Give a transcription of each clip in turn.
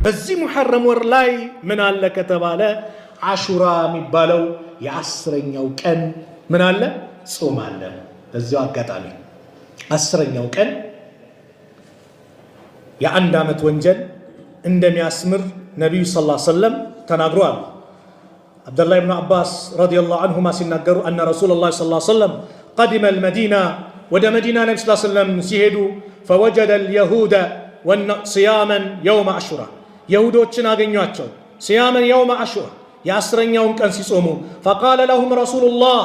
በዚህ ሙሐረም ወር ላይ ምን አለ ከተባለ አሹራ የሚባለው የአስረኛው ቀን ምን አለ ጾም አለ። በዚያው አጋጣሚ አስረኛው ቀን የአንድ ዓመት ወንጀል እንደሚያስምር ነብዩ ሰለላሁ ዐለይሂ ወሰለም ተናግረዋል። አብዱላህ ኢብኑ አባስ ረዲየላሁ ዐንሁማ ሲናገሩ አነ ረሱላላህ ሰለላሁ ዐለይሂ ወሰለም ቀዲመ አልመዲና ወደ መዲና ነብዩ ሰለላሁ ዐለይሂ ወሰለም ሲሄዱ ፈወጀደ አልየሁደ ሲያመን የውመ አሹራ የሁዶችን አገኟቸው ሲያመን የውመ አሹራ የአስረኛውን ቀን ሲጾሙ ፈቃለ ለሁም ረሱሉላህ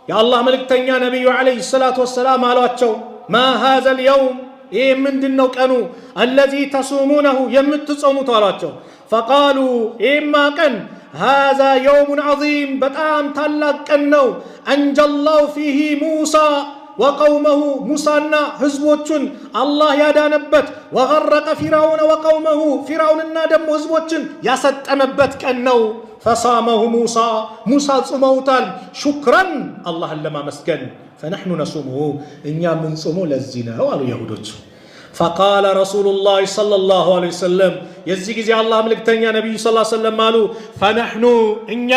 የአላህ መልእክተኛ ነቢዩ ዓለይሂ ሰላቱ ወሰላም አሏቸው ማ ሃዘል የውም ይህ ምንድነው ቀኑ አለዚ ተሱሙነሁ የምትጾሙት አሏቸው። ፈቃሉ ይህማ ቀን ሃዛ የውሙን ዐዚም በጣም ታላቅ ቀን ነው አንጀላሁ ፊሂ ሙሳ ወቀውመሁ ሙሳና ህዝቦቹን አላህ ያዳነበት ወገረቀ ፊርዓውነ ወቀውመሁ ፊርዓውንና ደግሞ ህዝቦችን ያሰጠመበት ቀን ነው። ፈሳመሁ ሙሳ ጾመውታል ሹክረን አላህን ለማመስገን ፈነሕኑ ነሱሙሁ እኛ ምን ጾመው ለዚህ ነው አሉ የሁዶች። ፈቃለ ረሱሉላህ ሰለላሁ ዐለይሂ ወሰለም የዚህ ጊዜ አላህ መልእክተኛ ነቢዩ ሰለላሁ ዐለይሂ ወሰለም አሉ ፈነሕኑ እኛ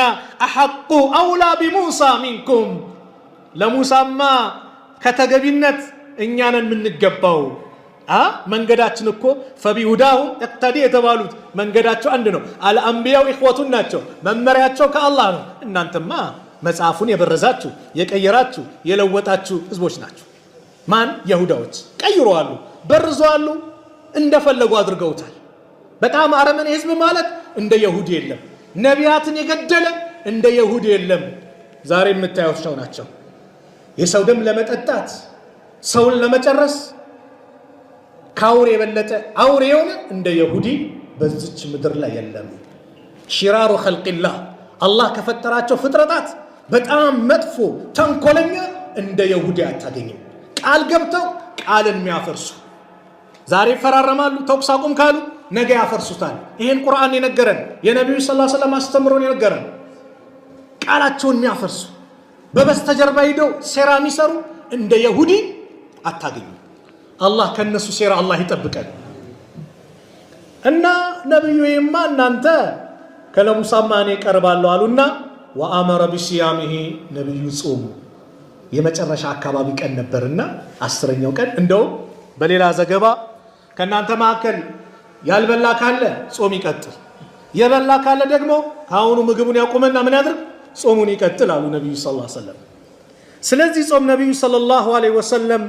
አሐቁ አውላ ቢሙሳ ሚንኩም ለሙሳማ ከተገቢነት እኛ ነን የምንገባው። መንገዳችን እኮ ፈቢሁዳሁ እቅተዲ የተባሉት መንገዳቸው አንድ ነው። አልአንቢያው ኢኽወቱን ናቸው፣ መመሪያቸው ከአላህ ነው። እናንተማ መጽሐፉን የበረዛችሁ የቀየራችሁ የለወጣችሁ ህዝቦች ናቸው። ማን ይሁዳዎች ቀይረዋሉ፣ በርዘዋሉ፣ እንደፈለጉ አድርገውታል። በጣም አረመኔ ህዝብ ማለት እንደ ይሁዲ የለም። ነቢያትን የገደለ እንደ ይሁዲ የለም። ዛሬ የምታዩቸው ናቸው። የሰው ደም ለመጠጣት ሰውን ለመጨረስ ካውሬ የበለጠ አውሬ የሆነ እንደ ይሁዲ በዚች ምድር ላይ የለም። ሽራሩ ኸልቂላህ አላህ ከፈጠራቸው ፍጥረታት በጣም መጥፎ ተንኮለኛ እንደ ይሁዲ አታገኝም። ቃል ገብተው ቃልን የሚያፈርሱ ዛሬ ይፈራረማሉ፣ ተኩስ አቁም ካሉ ነገ ያፈርሱታል። ይሄን ቁርአን የነገረን የነብዩ ሰለላሁ ዐለይሂ ወሰለም አስተምሮን የነገረን ቃላቸውን የሚያፈርሱ በበስተጀርባ ሄደው ሴራ የሚሰሩ እንደ ይሁዲ አታገኙ። አላህ ከነሱ ሴራ አላህ ይጠብቀን። እና ነብዩማ እናንተ ከለሙሳማ እኔ ቀርባለሁ አሉና ወአመረ ቢሲያሚሂ ነብዩ ጾሙ። የመጨረሻ አካባቢ ቀን ነበርና አስረኛው ቀን እንደው በሌላ ዘገባ ከናንተ መካከል ያልበላ ካለ ጾም ይቀጥል፣ የበላ ካለ ደግሞ ካሁኑ ምግቡን ያቆመና ምን ያድርግ ጾሙን ይቀጥል አሉ ነብዩ ሰለላሁ ዐለይሂ ወሰለም። ስለዚህ ጾም ነብዩ ሰለላሁ ዐለይሂ ወሰለም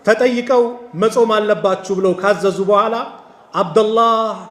ተጠይቀው መጾም አለባችሁ ብለው ካዘዙ በኋላ አብዱላህ